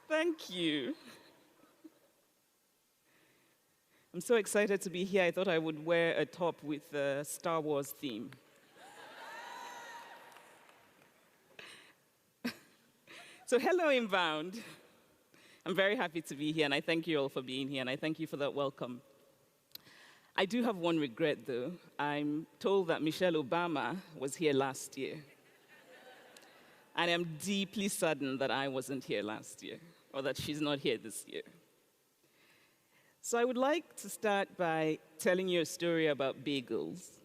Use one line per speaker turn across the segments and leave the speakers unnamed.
Thank you. I'm so excited to be here. I thought I would wear a top with a Star Wars theme. So, hello, Inbound. I'm very happy to be here, and I thank you all for being here, and I thank you for that welcome. I do have one regret, though. I'm told that Michelle Obama was here last year. And I'm deeply saddened that I wasn't here last year, or that she's not here this year. So I would like to start by telling you a story about bagels.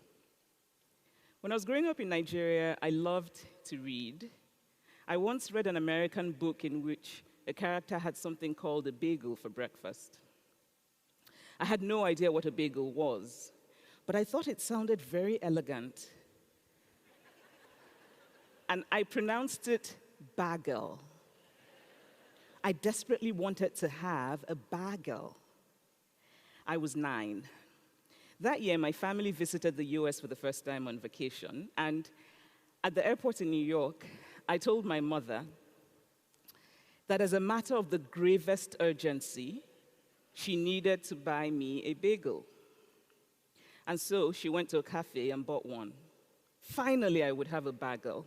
When I was growing up in Nigeria, I loved to read. I once read an American book in which a character had something called a bagel for breakfast. I had no idea what a bagel was, but I thought it sounded very elegant. And I pronounced it bagel. I desperately wanted to have a bagel. I was 9. That year, my family visited the US for the first time on vacation, and at the airport in New York, I told my mother that as a matter of the gravest urgency, she needed to buy me a bagel. And so she went to a cafe and bought one. Finally, I would have a bagel.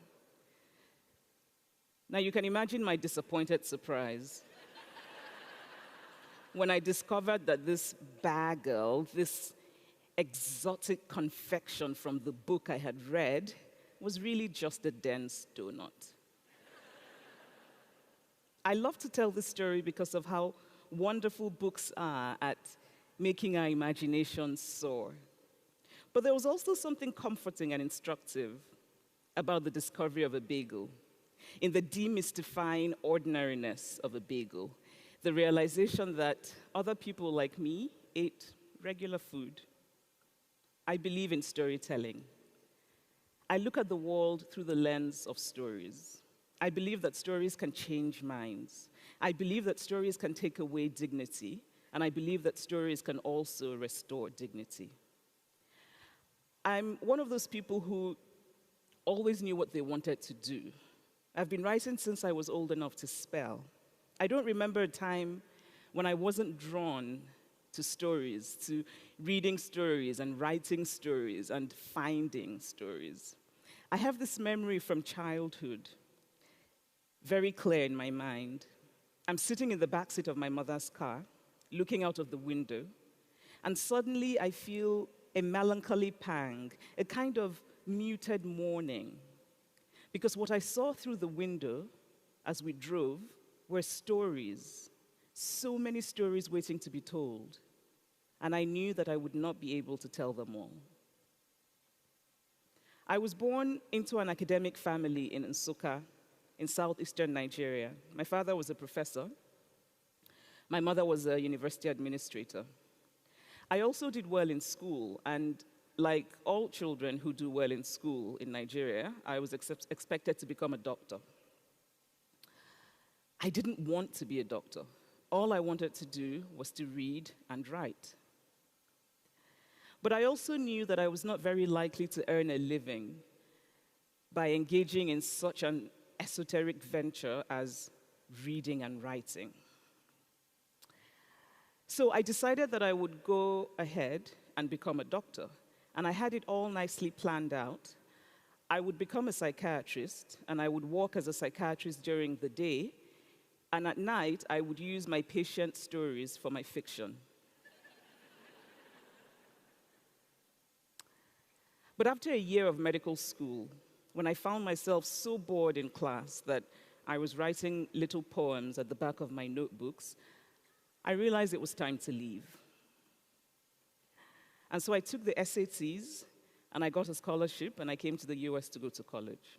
Now, you can imagine my disappointed surprise when I discovered that this bagel, this exotic confection from the book I had read, was really just a dense donut. I love to tell this story because of how wonderful books are at making our imaginations soar. But there was also something comforting and instructive about the discovery of a bagel, in the demystifying ordinariness of a bagel, the realization that other people like me ate regular food. I believe in storytelling. I look at the world through the lens of stories. I believe that stories can change minds. I believe that stories can take away dignity, and I believe that stories can also restore dignity. I'm one of those people who always knew what they wanted to do. I've been writing since I was old enough to spell. I don't remember a time when I wasn't drawn to stories, to reading stories and writing stories and finding stories. I have this memory from childhood, very clear in my mind. I'm sitting in the backseat of my mother's car, looking out of the window, and suddenly I feel a melancholy pang, a kind of muted mourning. Because what I saw through the window as we drove were stories, so many stories waiting to be told. And I knew that I would not be able to tell them all. I was born into an academic family in Nsukka, in southeastern Nigeria. My father was a professor. My mother was a university administrator. I also did well in school, and like all children who do well in school in Nigeria, I was expected to become a doctor. I didn't want to be a doctor. All I wanted to do was to read and write. But I also knew that I was not very likely to earn a living by engaging in such an esoteric venture as reading and writing. So I decided that I would go ahead and become a doctor. And I had it all nicely planned out. I would become a psychiatrist, and I would work as a psychiatrist during the day. And at night, I would use my patient stories for my fiction. But after a year of medical school, when I found myself so bored in class that I was writing little poems at the back of my notebooks, I realized it was time to leave. And so I took the SATs, and I got a scholarship, and I came to the US to go to college.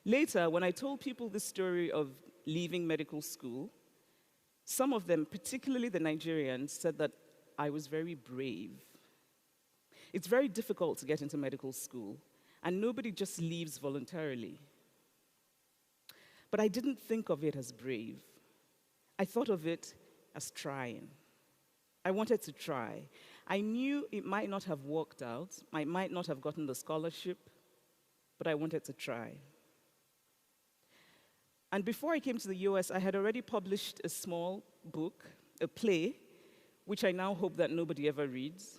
Later, when I told people this story of leaving medical school, some of them, particularly the Nigerians, said that I was very brave. It's very difficult to get into medical school, and nobody just leaves voluntarily. But I didn't think of it as brave. I thought of it as trying. I wanted to try. I knew it might not have worked out. I might not have gotten the scholarship, but I wanted to try. And before I came to the US, I had already published a small book, a play, which I now hope that nobody ever reads.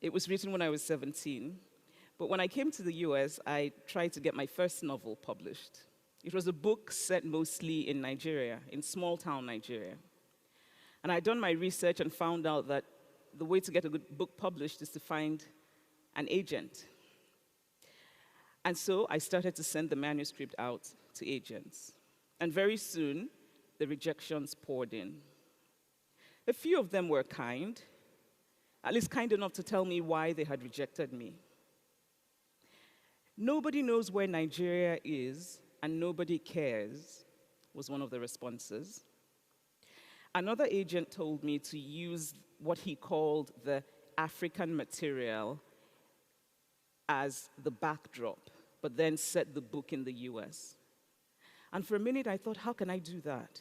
It was written when I was 17. But when I came to the US, I tried to get my first novel published. It was a book set mostly in Nigeria, in small town Nigeria. And I'd done my research and found out that the way to get a good book published is to find an agent. And so I started to send the manuscript out to agents. And very soon, the rejections poured in. A few of them were kind, at least kind enough to tell me why they had rejected me. Nobody knows where Nigeria is, and nobody cares, was one of the responses. Another agent told me to use what he called the African material as the backdrop, but then set the book in the US. And for a minute, I thought, how can I do that?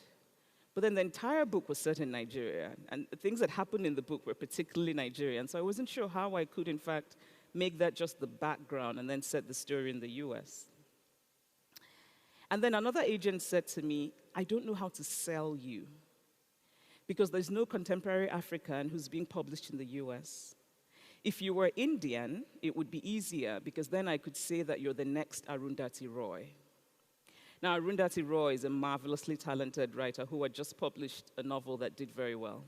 But then the entire book was set in Nigeria, and the things that happened in the book were particularly Nigerian, so I wasn't sure how I could, in fact, make that just the background and then set the story in the US. And then another agent said to me, I don't know how to sell you, because there's no contemporary African who's being published in the US. If you were Indian, it would be easier, because then I could say that you're the next Arundhati Roy. Now, Arundhati Roy is a marvelously talented writer who had just published a novel that did very well.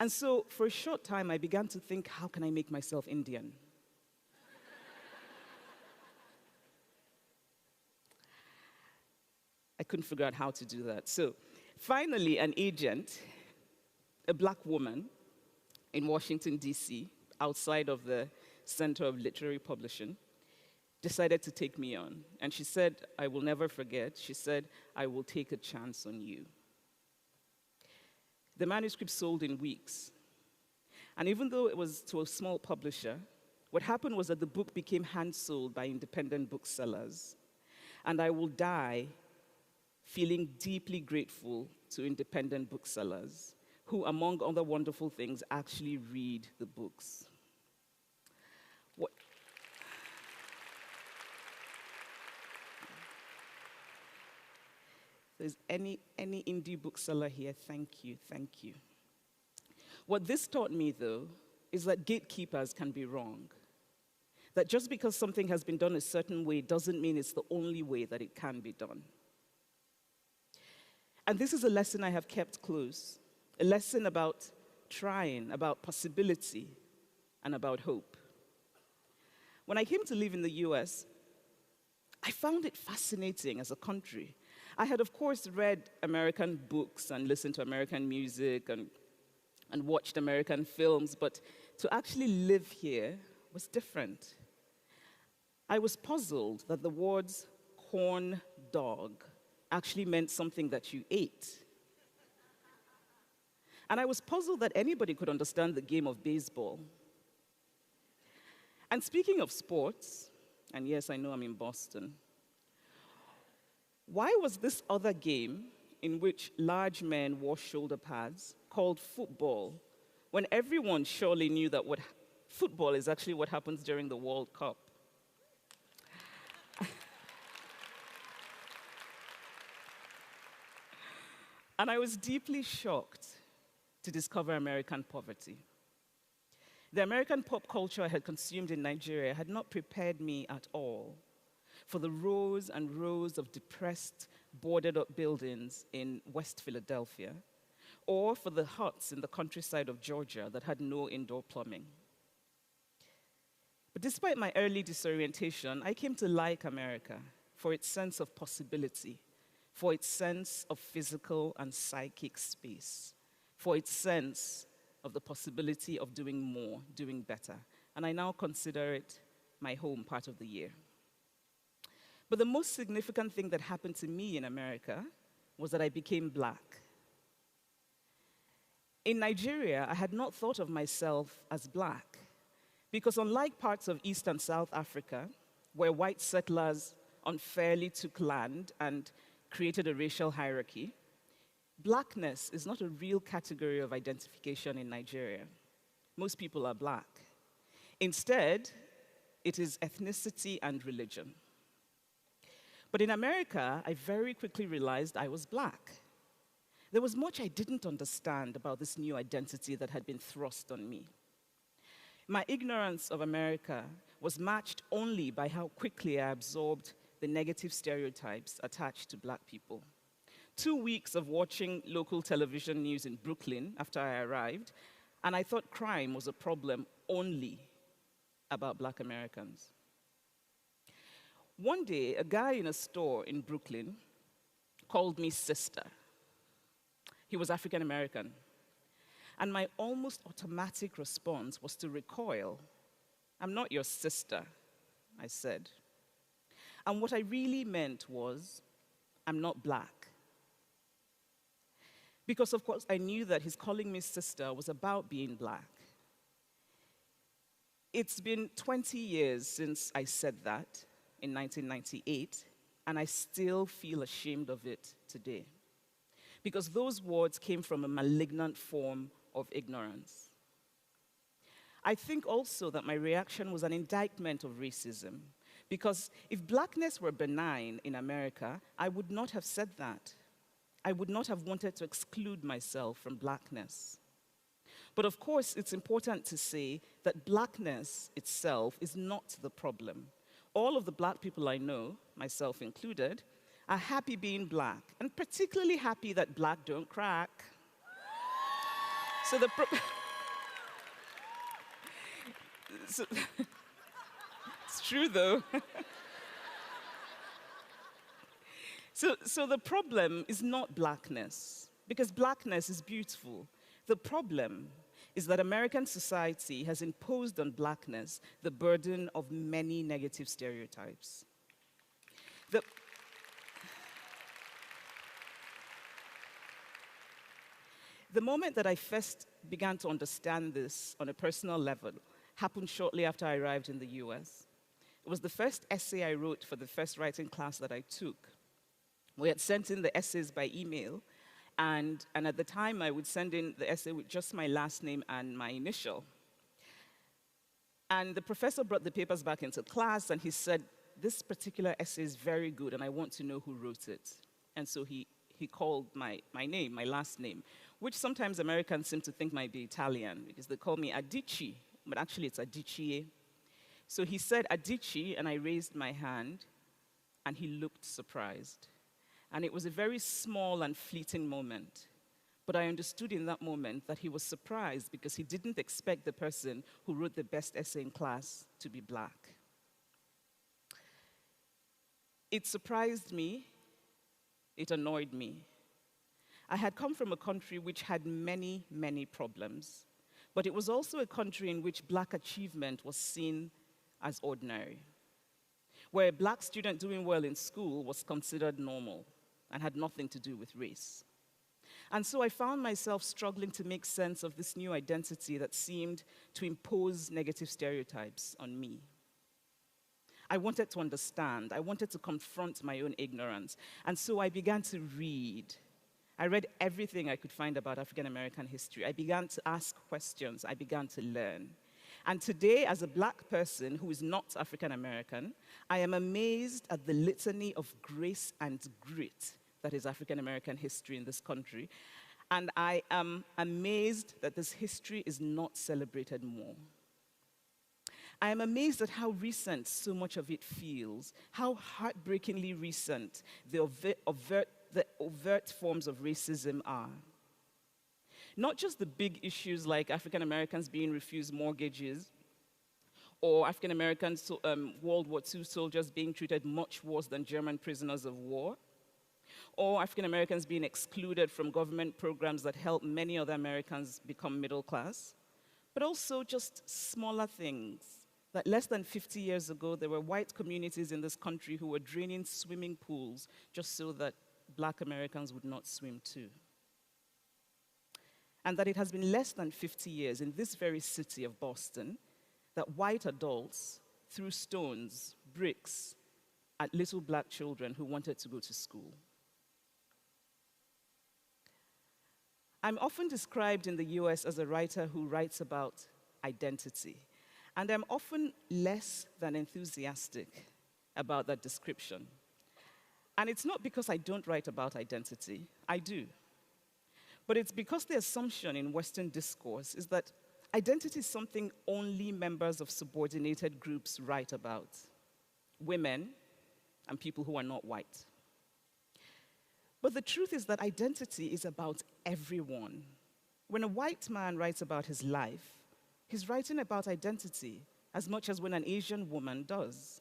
And so, for a short time, I began to think, how can I make myself Indian? I couldn't figure out how to do that. So, finally, an agent, a black woman in Washington, D.C., outside of the Center of Literary Publishing, decided to take me on. And she said, I will never forget, she said, I will take a chance on you. The manuscript sold in weeks. And even though it was to a small publisher, what happened was that the book became hand-sold by independent booksellers. And I will die feeling deeply grateful to independent booksellers who, among other wonderful things, actually read the books. If there's any indie bookseller here, thank you, thank you. What this taught me, though, is that gatekeepers can be wrong. That just because something has been done a certain way doesn't mean it's the only way that it can be done. And this is a lesson I have kept close, a lesson about trying, about possibility, and about hope. When I came to live in the US, I found it fascinating as a country. I had, of course, read American books and listened to American music and watched American films, but to actually live here was different. I was puzzled that the words corn dog actually meant something that you ate. And I was puzzled that anybody could understand the game of baseball. And speaking of sports, and yes, I know I'm in Boston, why was this other game in which large men wore shoulder pads called football, when everyone surely knew that football is actually what happens during the World Cup? And I was deeply shocked to discover American poverty. The American pop culture I had consumed in Nigeria had not prepared me at all for the rows and rows of depressed, boarded-up buildings in West Philadelphia, or for the huts in the countryside of Georgia that had no indoor plumbing. But despite my early disorientation, I came to like America for its sense of possibility, for its sense of physical and psychic space, for its sense of the possibility of doing more, doing better. And I now consider it my home part of the year. But the most significant thing that happened to me in America was that I became black. In Nigeria, I had not thought of myself as black, because unlike parts of East and South Africa, where white settlers unfairly took land and created a racial hierarchy, blackness is not a real category of identification in Nigeria. Most people are black. Instead, it is ethnicity and religion. But in America, I very quickly realized I was black. There was much I didn't understand about this new identity that had been thrust on me. My ignorance of America was matched only by how quickly I absorbed the negative stereotypes attached to black people. 2 weeks of watching local television news in Brooklyn after I arrived, and I thought crime was a problem only about black Americans. One day, a guy in a store in Brooklyn called me sister. He was African American. And my almost automatic response was to recoil. "I'm not your sister," I said. And what I really meant was, "I'm not black." Because, of course, I knew that his calling me sister was about being black. It's been 20 years since I said that in 1998, and I still feel ashamed of it today. Because those words came from a malignant form of ignorance. I think also that my reaction was an indictment of racism. Because if blackness were benign in America, I would not have said that. I would not have wanted to exclude myself from blackness. But of course, it's important to say that blackness itself is not the problem. All of the black people I know, myself included, are happy being black, and particularly happy that black don't crack. So it's true though. So the problem is not blackness, because blackness is beautiful. The problem is that American society has imposed on blackness the burden of many negative stereotypes. The moment that I first began to understand this on a personal level happened shortly after I arrived in the US. It was the first essay I wrote for the first writing class that I took. We had sent in the essays by email, and at the time I would send in the essay with just my last name and my initial. And the professor brought the papers back into class, and he said, "This particular essay is very good, and I want to know who wrote it." And so he called my name, my last name, which sometimes Americans seem to think might be Italian, because they call me Adichie, but actually it's Adichie. So he said Adichie, and I raised my hand, and he looked surprised. And it was a very small and fleeting moment. But I understood in that moment that he was surprised because he didn't expect the person who wrote the best essay in class to be black. It surprised me. It annoyed me. I had come from a country which had many, many problems, but it was also a country in which black achievement was seen as ordinary, where a black student doing well in school was considered normal and had nothing to do with race. And so I found myself struggling to make sense of this new identity that seemed to impose negative stereotypes on me. I wanted to understand. I wanted to confront my own ignorance. And so I began to read. I read everything I could find about African American history. I began to ask questions. I began to learn. And today, as a black person who is not African American, I am amazed at the litany of grace and grit that is African American history in this country. And I am amazed that this history is not celebrated more. I am amazed at how recent so much of it feels, how heartbreakingly recent the overt forms of racism are. Not just the big issues like African Americans being refused mortgages, or African American World War II soldiers being treated much worse than German prisoners of war, or African Americans being excluded from government programs that help many other Americans become middle class, but also just smaller things. That less than 50 years ago, there were white communities in this country who were draining swimming pools just so that black Americans would not swim too. And that it has been less than 50 years in this very city of Boston that white adults threw stones, bricks, at little black children who wanted to go to school. I'm often described in the US as a writer who writes about identity. And I'm often less than enthusiastic about that description. And it's not because I don't write about identity, I do. But it's because the assumption in Western discourse is that identity is something only members of subordinated groups write about: women and people who are not white. But the truth is that identity is about everyone. When a white man writes about his life, he's writing about identity as much as when an Asian woman does.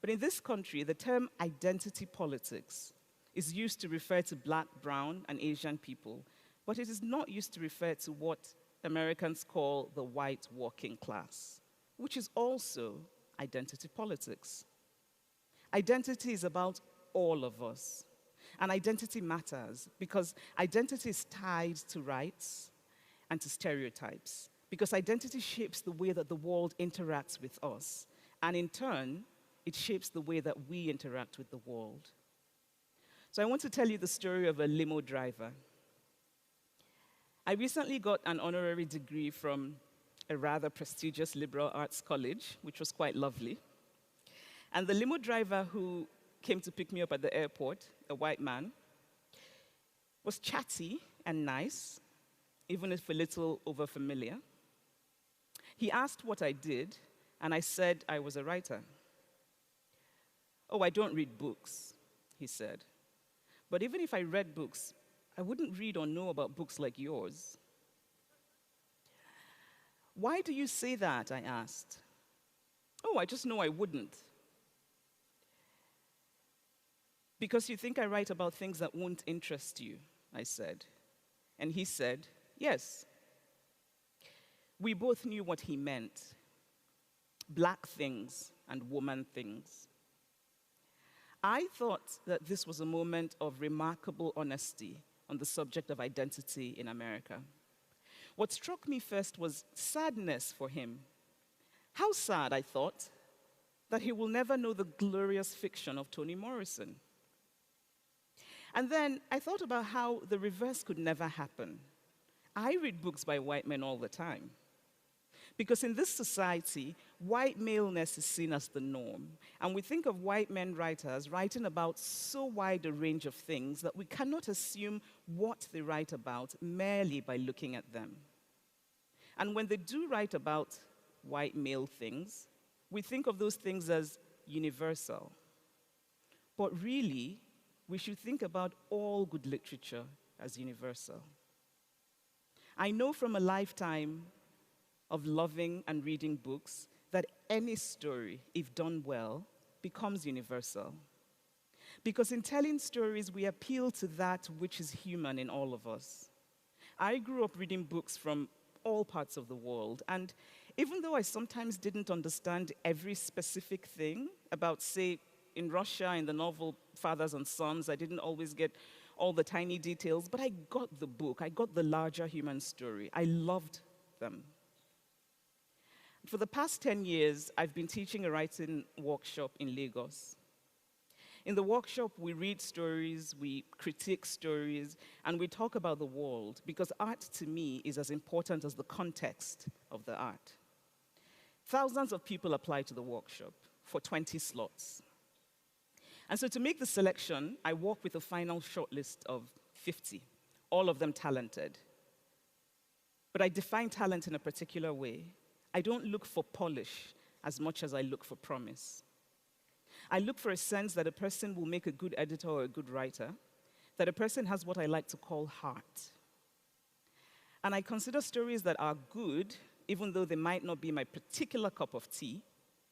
But in this country, the term identity politics is used to refer to Black, brown, and Asian people, but it is not used to refer to what Americans call the white working class, which is also identity politics. Identity is about all of us. And identity matters because identity is tied to rights and to stereotypes. Because identity shapes the way that the world interacts with us. And in turn, it shapes the way that we interact with the world. So I want to tell you the story of a limo driver. I recently got an honorary degree from a rather prestigious liberal arts college, which was quite lovely. And the limo driver who came to pick me up at the airport, a white man, was chatty and nice, even if a little overfamiliar. He asked what I did, and I said I was a writer. "Oh, I don't read books," he said. "But even if I read books, I wouldn't read or know about books like yours." "Why do you say that?" I asked. "Oh, I just know I wouldn't." "Because you think I write about things that won't interest you," I said. And he said, "Yes." We both knew what he meant: Black things and woman things. I thought that this was a moment of remarkable honesty on the subject of identity in America. What struck me first was sadness for him. How sad, I thought, that he will never know the glorious fiction of Toni Morrison. And then I thought about how the reverse could never happen. I read books by white men all the time. Because in this society, white maleness is seen as the norm. And we think of white men writers writing about so wide a range of things that we cannot assume what they write about merely by looking at them. And when they do write about white male things, we think of those things as universal. But really, we should think about all good literature as universal. I know from a lifetime of loving and reading books that any story, if done well, becomes universal. Because in telling stories, we appeal to that which is human in all of us. I grew up reading books from all parts of the world, and even though I sometimes didn't understand every specific thing about, say, in Russia, in the novel Fathers and Sons, I didn't always get all the tiny details, but I got the book. I got the larger human story. I loved them. For the past 10 years, I've been teaching a writing workshop in Lagos. In the workshop, we read stories, we critique stories, and we talk about the world, because art, to me, is as important as the context of the art. Thousands of people apply to the workshop for 20 slots. And so to make the selection, I work with a final shortlist of 50, all of them talented. But I define talent in a particular way. I don't look for polish as much as I look for promise. I look for a sense that a person will make a good editor or a good writer, that a person has what I like to call heart. And I consider stories that are good, even though they might not be my particular cup of tea,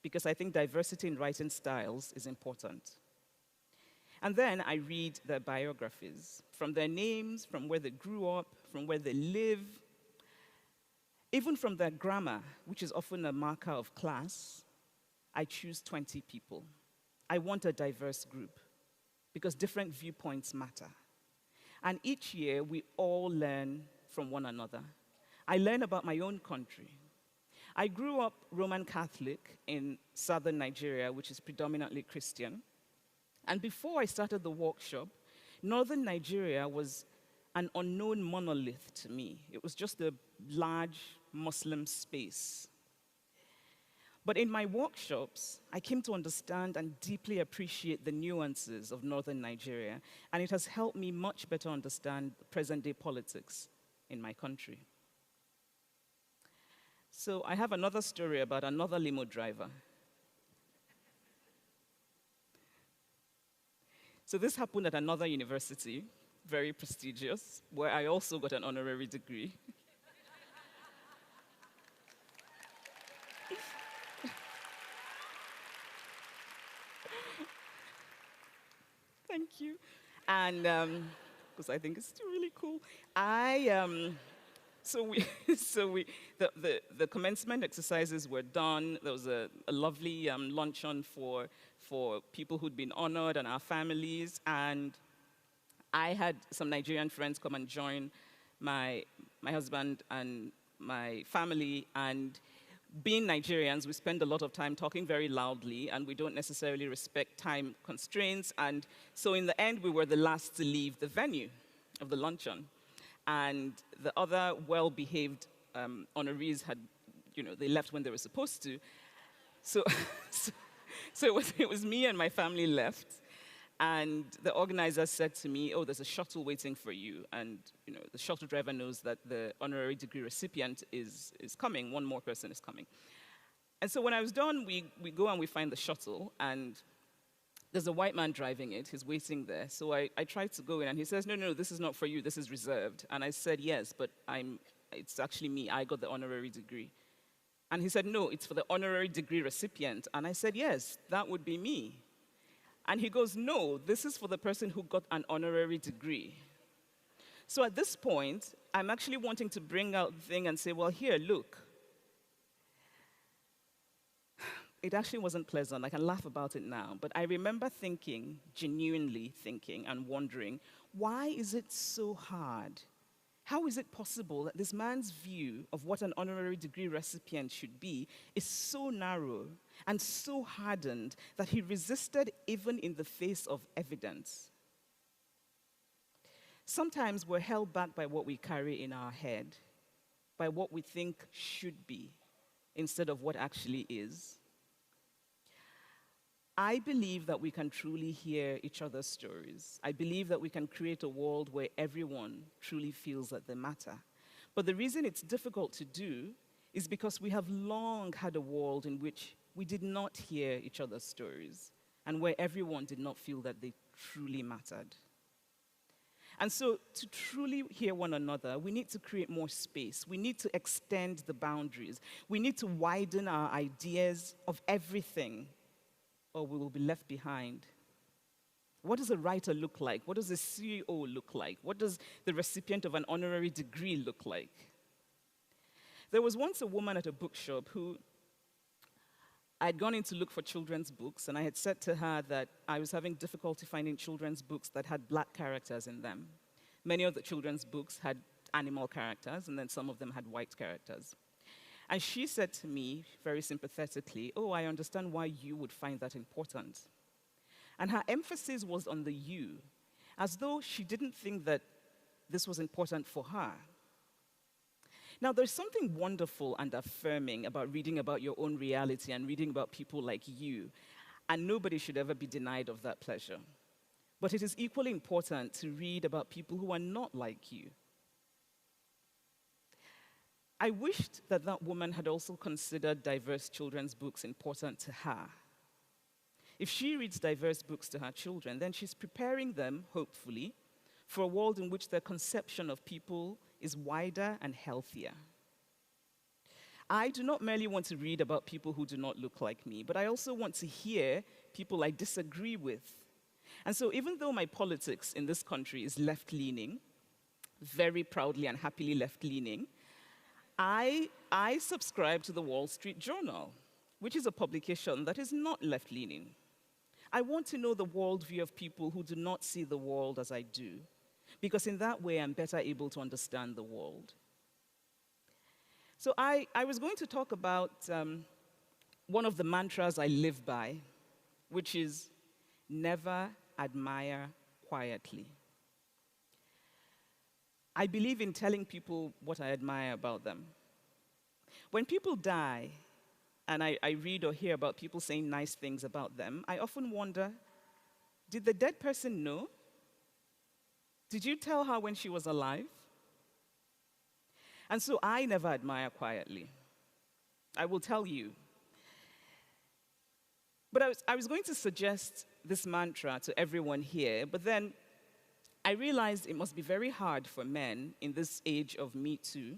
because I think diversity in writing styles is important. And then I read their biographies, from their names, from where they grew up, from where they live, even from their grammar, which is often a marker of class. I choose 20 people. I want a diverse group because different viewpoints matter. And each year, we all learn from one another. I learn about my own country. I grew up Roman Catholic in southern Nigeria, which is predominantly Christian. And before I started the workshop, northern Nigeria was an unknown monolith to me. It was just a large Muslim space. But in my workshops, I came to understand and deeply appreciate the nuances of northern Nigeria, and it has helped me much better understand present day politics in my country. So I have another story about another limo driver. So this happened at another university, very prestigious, where I also got an honorary degree. Thank you. And because I think it's really cool. So we, the commencement exercises were done. There was a lovely luncheon for people who'd been honored and our families. And I had some Nigerian friends come and join my husband and my family. And being Nigerians, we spend a lot of time talking very loudly, and we don't necessarily respect time constraints. And so in the end, we were the last to leave the venue of the luncheon. And the other well-behaved honorees had, they left when they were supposed to. So, so it was me and my family left. And the organizer said to me, oh, there's a shuttle waiting for you. And the shuttle driver knows that the honorary degree recipient is coming. One more person is coming. And so when I was done, we go and we find the shuttle. And there's a white man driving it. He's waiting there. So I tried to go in. And he says, no, this is not for you. This is reserved. And I said, yes, but it's actually me. I got the honorary degree. And he said, no, it's for the honorary degree recipient. And I said, yes, that would be me. And he goes, no, this is for the person who got an honorary degree. So at this point, I'm actually wanting to bring out the thing and say, well, here, look. It actually wasn't pleasant. I can laugh about it now. But I remember thinking, genuinely thinking and wondering, why is it so hard? How is it possible that this man's view of what an honorary degree recipient should be is so narrow and so hardened that he resisted even in the face of evidence? Sometimes we're held back by what we carry in our head, by what we think should be, instead of what actually is. I believe that we can truly hear each other's stories. I believe that we can create a world where everyone truly feels that they matter. But the reason it's difficult to do is because we have long had a world in which we did not hear each other's stories and where everyone did not feel that they truly mattered. And so to truly hear one another, we need to create more space. We need to extend the boundaries. We need to widen our ideas of everything, or we will be left behind. What does a writer look like? What does a CEO look like? What does the recipient of an honorary degree look like? There was once a woman at a bookshop who I'd gone in to look for children's books, and I had said to her that I was having difficulty finding children's books that had black characters in them. Many of the children's books had animal characters, and then some of them had white characters. And she said to me, very sympathetically, oh, I understand why you would find that important. And her emphasis was on the you, as though she didn't think that this was important for her. Now, there's something wonderful and affirming about reading about your own reality and reading about people like you, and nobody should ever be denied of that pleasure. But it is equally important to read about people who are not like you. I wished that that woman had also considered diverse children's books important to her. If she reads diverse books to her children, then she's preparing them, hopefully, for a world in which their conception of people is wider and healthier. I do not merely want to read about people who do not look like me, but I also want to hear people I disagree with. And so even though my politics in this country is left-leaning, very proudly and happily left-leaning, I subscribe to the Wall Street Journal, which is a publication that is not left-leaning. I want to know the worldview of people who do not see the world as I do, because in that way I'm better able to understand the world. So I was going to talk about one of the mantras I live by, which is never admire quietly. I believe in telling people what I admire about them. When people die, and I read or hear about people saying nice things about them, I often wonder, did the dead person know? Did you tell her when she was alive? And so I never admire quietly. I will tell you. But I was going to suggest this mantra to everyone here, but then I realized it must be very hard for men in this age of Me Too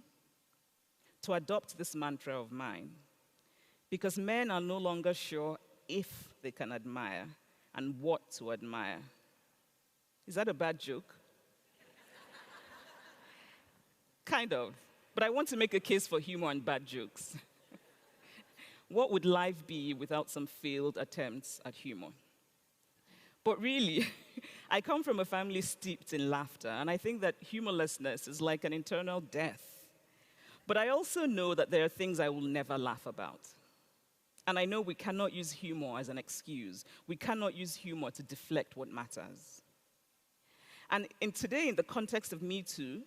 to adopt this mantra of mine, because men are no longer sure if they can admire and what to admire. Is that a bad joke? Kind of. But I want to make a case for humor and bad jokes. What would life be without some failed attempts at humor? But really, I come from a family steeped in laughter, and I think that humorlessness is like an internal death. But I also know that there are things I will never laugh about. And I know we cannot use humor as an excuse. We cannot use humor to deflect what matters. And today, in the context of Me Too,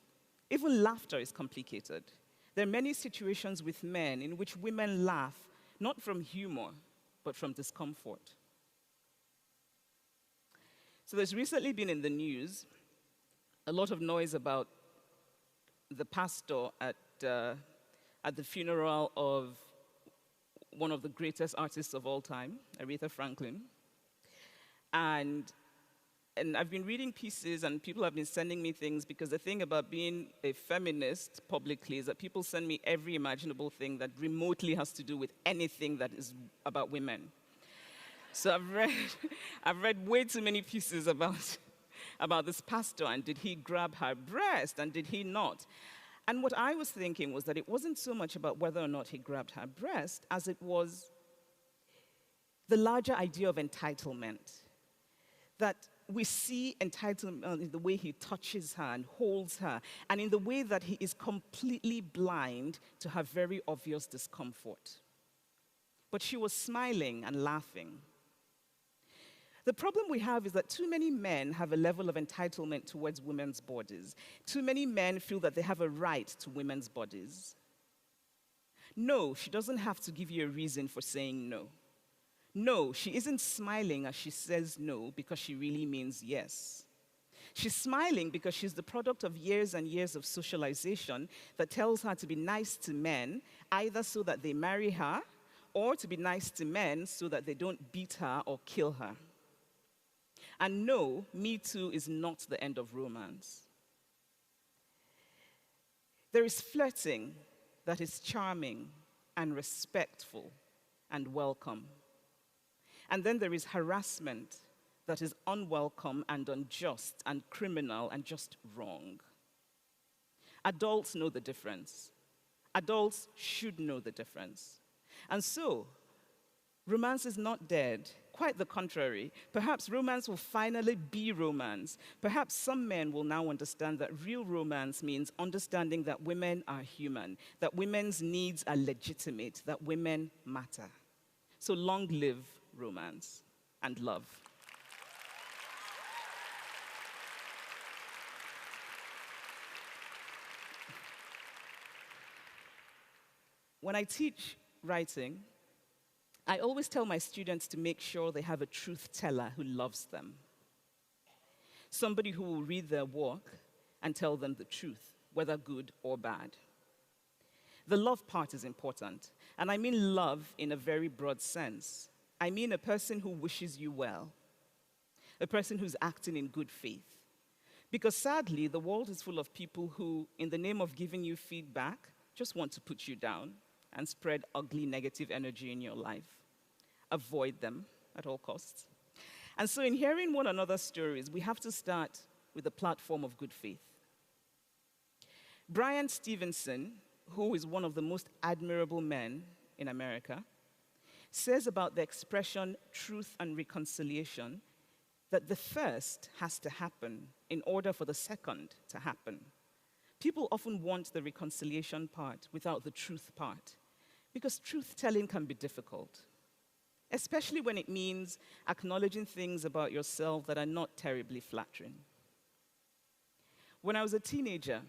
even laughter is complicated. There are many situations with men in which women laugh, not from humor, but from discomfort. So there's recently been in the news a lot of noise about the pastor at the funeral of one of the greatest artists of all time, Aretha Franklin. And I've been reading pieces, and people have been sending me things, because the thing about being a feminist publicly is that people send me every imaginable thing that remotely has to do with anything that is about women. So I've read way too many pieces about this pastor, and did he grab her breast, and did he not? And what I was thinking was that it wasn't so much about whether or not he grabbed her breast as it was the larger idea of entitlement. That we see entitlement in the way he touches her and holds her, and in the way that he is completely blind to her very obvious discomfort. But she was smiling and laughing. The problem we have is that too many men have a level of entitlement towards women's bodies. Too many men feel that they have a right to women's bodies. No, she doesn't have to give you a reason for saying no. No, she isn't smiling as she says no because she really means yes. She's smiling because she's the product of years and years of socialization that tells her to be nice to men, either so that they marry her, or to be nice to men so that they don't beat her or kill her. And no, Me Too is not the end of romance. There is flirting that is charming and respectful and welcome. And then there is harassment that is unwelcome and unjust and criminal and just wrong. Adults know the difference. Adults should know the difference. And so, romance is not dead. Quite the contrary. Perhaps romance will finally be romance. Perhaps some men will now understand that real romance means understanding that women are human, that women's needs are legitimate, that women matter. So long live romance and love. When I teach writing, I always tell my students to make sure they have a truth teller who loves them. Somebody who will read their work and tell them the truth, whether good or bad. The love part is important, and I mean love in a very broad sense. I mean a person who wishes you well, a person who's acting in good faith. Because sadly, the world is full of people who, in the name of giving you feedback, just want to put you down and spread ugly, negative energy in your life. Avoid them at all costs. And so in hearing one another's stories, we have to start with a platform of good faith. Brian Stevenson, who is one of the most admirable men in America, says about the expression truth and reconciliation that the first has to happen in order for the second to happen. People often want the reconciliation part without the truth part, because truth-telling can be difficult, especially when it means acknowledging things about yourself that are not terribly flattering. When I was a teenager,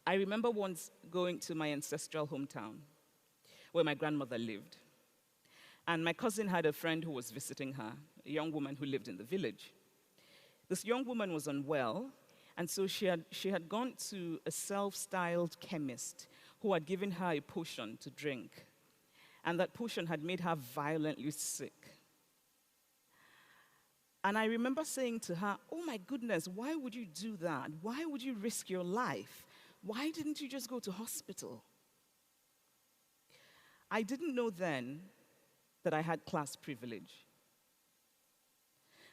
I remember once going to my ancestral hometown where my grandmother lived. And my cousin had a friend who was visiting her, a young woman who lived in the village. This young woman was unwell, and so she had gone to a self-styled chemist who had given her a potion to drink. And that potion had made her violently sick. And I remember saying to her, "Oh my goodness, why would you do that? Why would you risk your life? Why didn't you just go to hospital?" I didn't know then that I had class privilege.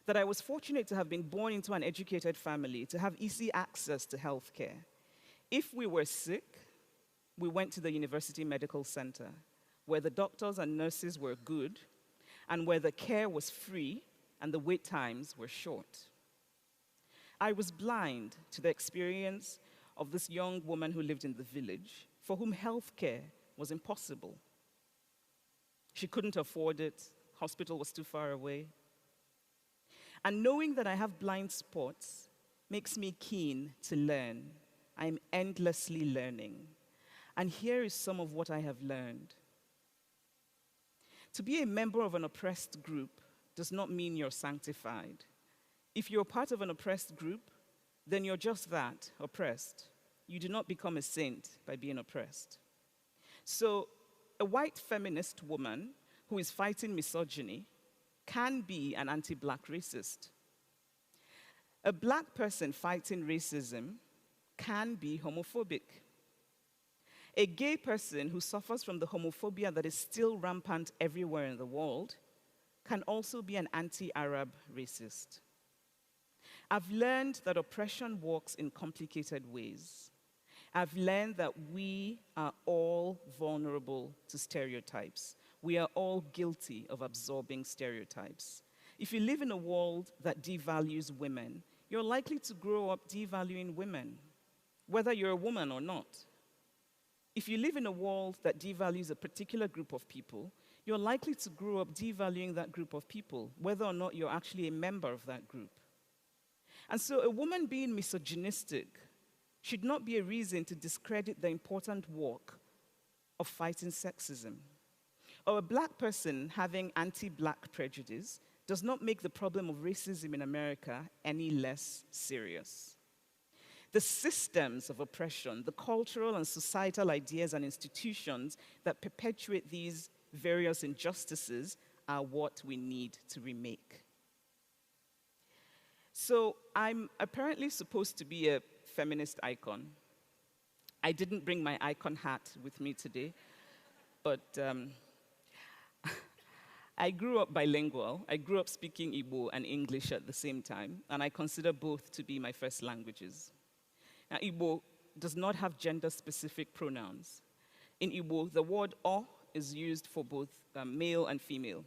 That I was fortunate to have been born into an educated family, to have easy access to healthcare. If we were sick, we went to the University Medical Center, where the doctors and nurses were good, and where the care was free and the wait times were short. I was blind to the experience of this young woman who lived in the village, for whom healthcare was impossible. She couldn't afford it, hospital was too far away. And knowing that I have blind spots makes me keen to learn. I'm endlessly learning. And here is some of what I have learned. To be a member of an oppressed group does not mean you're sanctified. If you're part of an oppressed group, then you're just that, oppressed. You do not become a saint by being oppressed. So, a white feminist woman who is fighting misogyny can be an anti-black racist. A black person fighting racism can be homophobic. A gay person who suffers from the homophobia that is still rampant everywhere in the world can also be an anti-Arab racist. I've learned that oppression works in complicated ways. I've learned that we are all vulnerable to stereotypes. We are all guilty of absorbing stereotypes. If you live in a world that devalues women, you're likely to grow up devaluing women, whether you're a woman or not. If you live in a world that devalues a particular group of people, you're likely to grow up devaluing that group of people, whether or not you're actually a member of that group. And so a woman being misogynistic should not be a reason to discredit the important work of fighting sexism. Or a black person having anti-black prejudice does not make the problem of racism in America any less serious. The systems of oppression, the cultural and societal ideas and institutions that perpetuate these various injustices are what we need to remake. So I'm apparently supposed to be a feminist icon. I didn't bring my icon hat with me today, but I grew up bilingual. I grew up speaking Igbo and English at the same time, and I consider both to be my first languages. Now, Igbo does not have gender-specific pronouns. In Igbo, the word "o" is used for both male and female.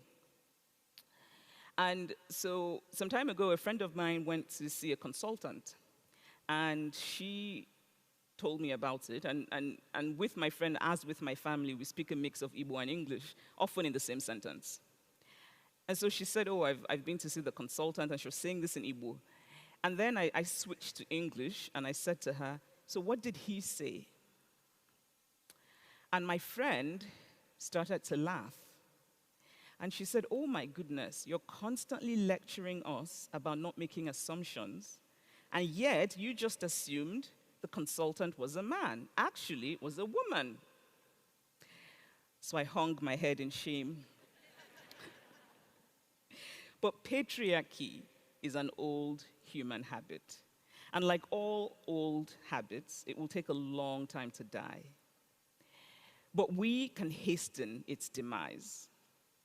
And so some time ago, a friend of mine went to see a consultant, and she told me about it. And with my friend, as with my family, we speak a mix of Igbo and English, often in the same sentence. And so she said, "Oh, I've been to see the consultant," and she was saying this in Igbo. And then I switched to English, and I said to her, "So what did he say?" And my friend started to laugh. And she said, "Oh my goodness, you're constantly lecturing us about not making assumptions, and yet you just assumed the consultant was a man. Actually, it was a woman." So I hung my head in shame. But patriarchy is an old human habit. And like all old habits, it will take a long time to die. But we can hasten its demise.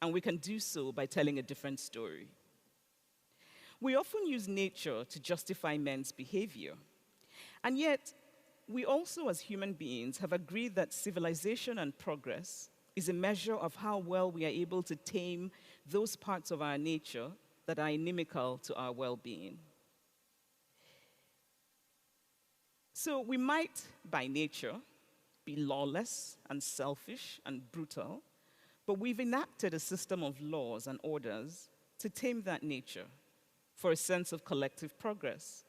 And we can do so by telling a different story. We often use nature to justify men's behavior. And yet, we also, as human beings, have agreed that civilization and progress is a measure of how well we are able to tame those parts of our nature that are inimical to our well-being. So we might, by nature, be lawless and selfish and brutal, but we've enacted a system of laws and orders to tame that nature for a sense of collective progress.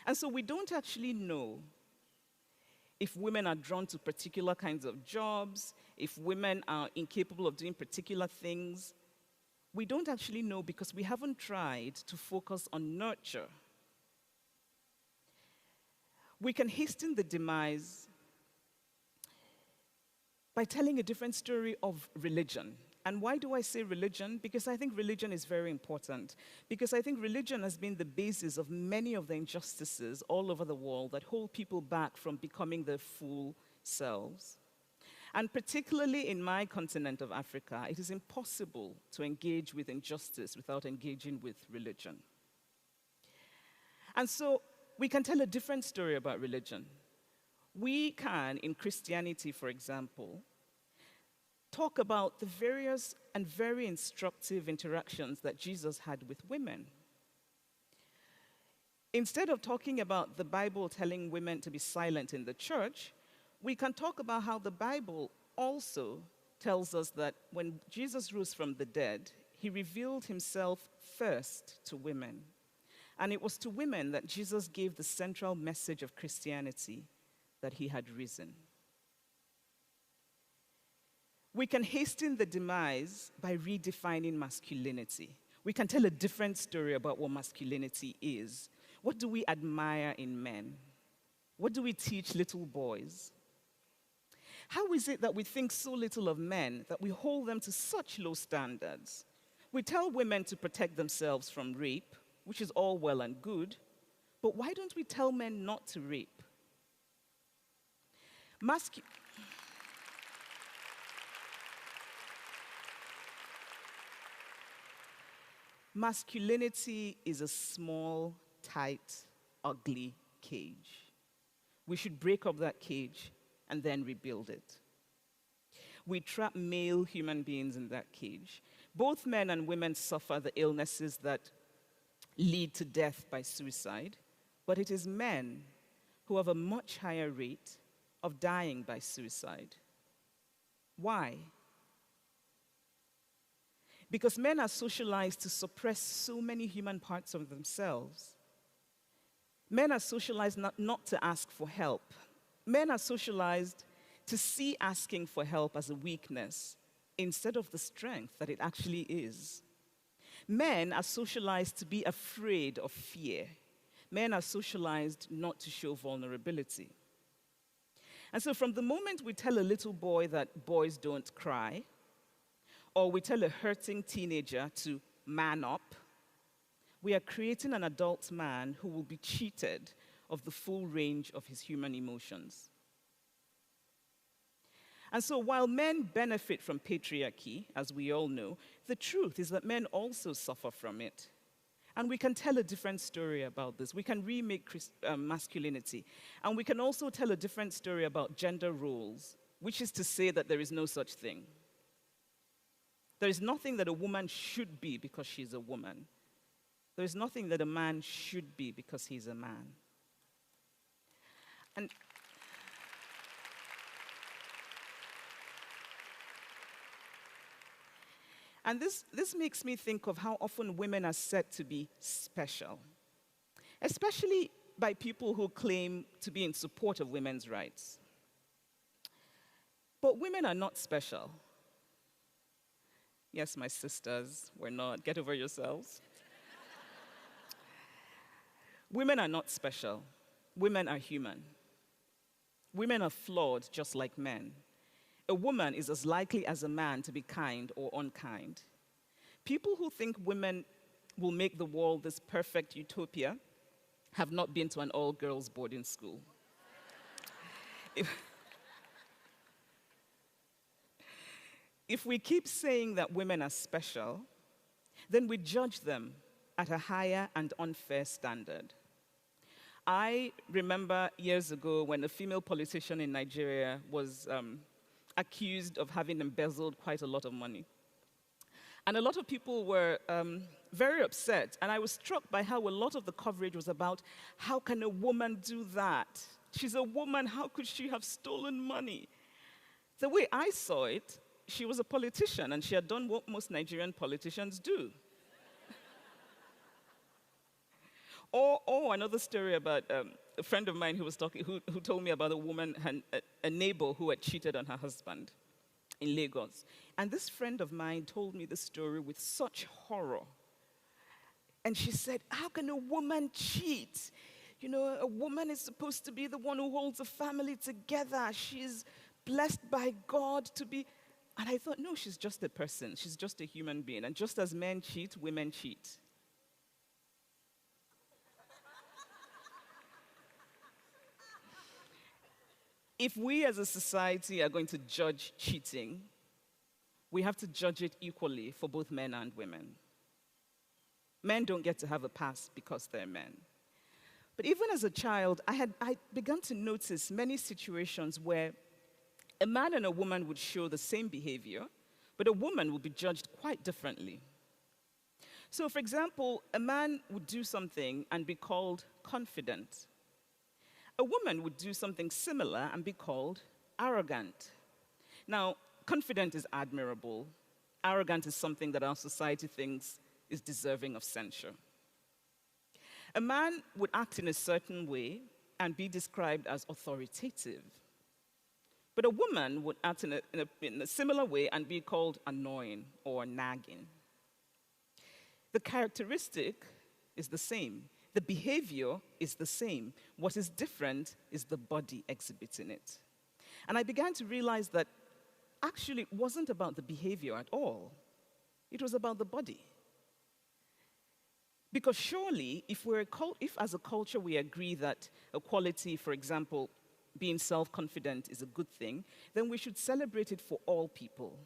And so we don't actually know if women are drawn to particular kinds of jobs, if women are incapable of doing particular things, we don't actually know because we haven't tried to focus on nurture. We can hasten the demise by telling a different story of religion. And why do I say religion? Because I think religion is very important. Because I think religion has been the basis of many of the injustices all over the world that hold people back from becoming their full selves. And particularly in my continent of Africa, it is impossible to engage with injustice without engaging with religion. And so we can tell a different story about religion. We can, in Christianity, for example, talk about the various and very instructive interactions that Jesus had with women. Instead of talking about the Bible telling women to be silent in the church, we can talk about how the Bible also tells us that when Jesus rose from the dead, he revealed himself first to women. And it was to women that Jesus gave the central message of Christianity, that he had risen. We can hasten the demise by redefining masculinity. We can tell a different story about what masculinity is. What do we admire in men? What do we teach little boys? How is it that we think so little of men that we hold them to such low standards? We tell women to protect themselves from rape, which is all well and good, but why don't we tell men not to rape? Masculinity is a small, tight, ugly cage. We should break up that cage and then rebuild it. We trap male human beings in that cage. Both men and women suffer the illnesses that lead to death by suicide, but it is men who have a much higher rate of dying by suicide. Why? Because men are socialized to suppress so many human parts of themselves. Men are socialized not to ask for help. Men are socialized to see asking for help as a weakness instead of the strength that it actually is. Men are socialized to be afraid of fear. Men are socialized not to show vulnerability. And so from the moment we tell a little boy that boys don't cry, or we tell a hurting teenager to man up, we are creating an adult man who will be cheated of the full range of his human emotions. And so while men benefit from patriarchy, as we all know, the truth is that men also suffer from it. And we can tell a different story about this. We can remake masculinity. And we can also tell a different story about gender roles, which is to say that there is no such thing. There is nothing that a woman should be because she's a woman. There is nothing that a man should be because he's a man. And this makes me think of how often women are said to be special, especially by people who claim to be in support of women's rights. But women are not special. Yes, my sisters, we're not. Get over yourselves. Women are not special. Women are human. Women are flawed just like men. A woman is as likely as a man to be kind or unkind. People who think women will make the world this perfect utopia have not been to an all-girls boarding school. If we keep saying that women are special, then we judge them at a higher and unfair standard. I remember years ago when a female politician in Nigeria was accused of having embezzled quite a lot of money. And a lot of people were very upset. And I was struck by how a lot of the coverage was about, how can a woman do that? She's a woman, how could she have stolen money? The way I saw it, she was a politician, and she had done what most Nigerian politicians do. Or another story about a friend of mine who was talking, who told me about a woman, a neighbor who had cheated on her husband. in Lagos. And this friend of mine told me the story with such horror. And she said, how can a woman cheat? You know, a woman is supposed to be the one who holds a family together. She's blessed by God to be. And I thought, no, she's just a person. She's just a human being. And just as men cheat, women cheat. If we as a society are going to judge cheating, we have to judge it equally for both men and women. Men don't get to have a pass because they're men. But even as a child, I began to notice many situations where a man and a woman would show the same behavior, but a woman would be judged quite differently. So, for example, a man would do something and be called confident. A woman would do something similar and be called arrogant. Now, confident is admirable. Arrogant is something that our society thinks is deserving of censure. A man would act in a certain way and be described as authoritative. But a woman would act in a similar way and be called annoying or nagging. The characteristic is the same. The behavior is the same. What is different is the body exhibiting it. And I began to realize that actually it wasn't about the behavior at all. It was about the body. Because surely, if as a culture we agree that equality, for example, being self-confident is a good thing, then we should celebrate it for all people.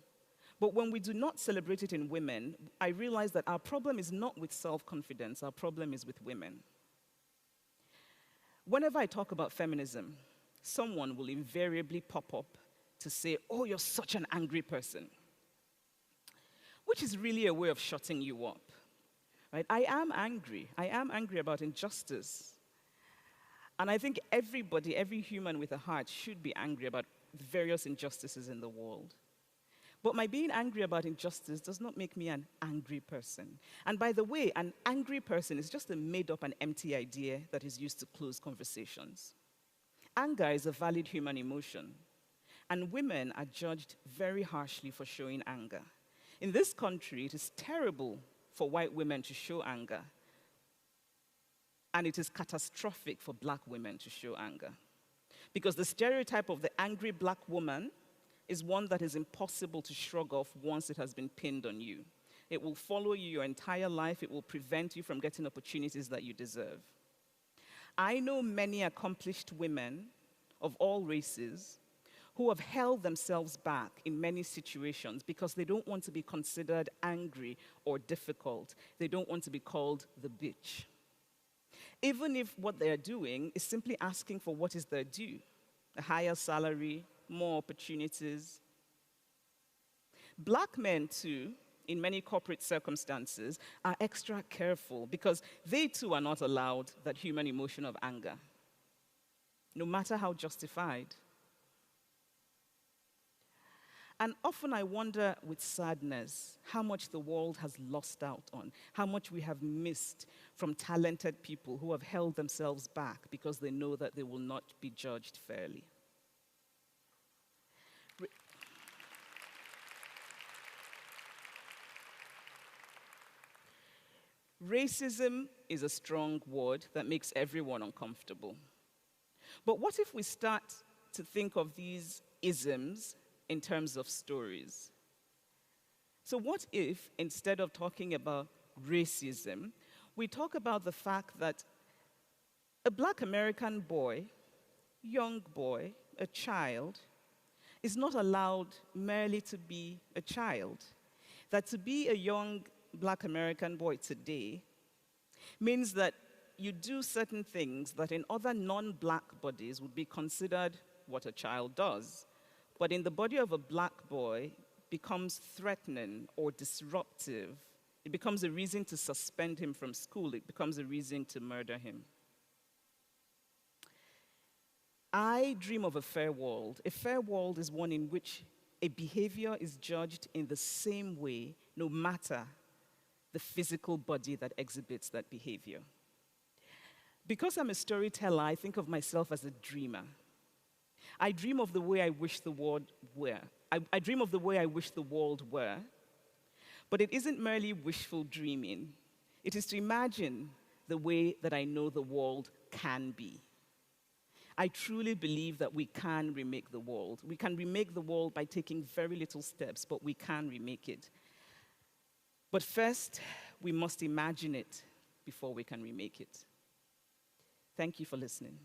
But when we do not celebrate it in women, I realize that our problem is not with self-confidence, our problem is with women. Whenever I talk about feminism, someone will invariably pop up to say, oh, you're such an angry person, which is really a way of shutting you up. Right? I am angry. I am angry about injustice. And I think everybody, every human with a heart should be angry about various injustices in the world. But my being angry about injustice does not make me an angry person. And by the way, an angry person is just a made-up and empty idea that is used to close conversations. Anger is a valid human emotion. And women are judged very harshly for showing anger. In this country, it is terrible for white women to show anger. And it is catastrophic for black women to show anger. Because the stereotype of the angry black woman is one that is impossible to shrug off once it has been pinned on you. It will follow you your entire life. It will prevent you from getting opportunities that you deserve. I know many accomplished women of all races who have held themselves back in many situations because they don't want to be considered angry or difficult. They don't want to be called the bitch. Even if what they're doing is simply asking for what is their due, a higher salary, more opportunities. Black men, too, in many corporate circumstances, are extra careful because they, too, are not allowed that human emotion of anger, no matter how justified. And often I wonder with sadness how much the world has lost out on, how much we have missed from talented people who have held themselves back because they know that they will not be judged fairly. Racism is a strong word that makes everyone uncomfortable. But what if we start to think of these isms in terms of stories? So what if, instead of talking about racism, we talk about the fact that a black American boy, young boy, a child, is not allowed merely to be a child. That to be a young black American boy today means that you do certain things that in other non-black bodies would be considered what a child does. But in the body of a black boy, becomes threatening or disruptive. It becomes a reason to suspend him from school. It becomes a reason to murder him. I dream of a fair world. A fair world is one in which a behavior is judged in the same way, no matter the physical body that exhibits that behavior. Because I'm a storyteller, I think of myself as a dreamer. I dream of the way I wish the world were. I dream of the way I wish the world were. But it isn't merely wishful dreaming. It is to imagine the way that I know the world can be. I truly believe that we can remake the world. We can remake the world by taking very little steps, but we can remake it. But first, we must imagine it before we can remake it. Thank you for listening.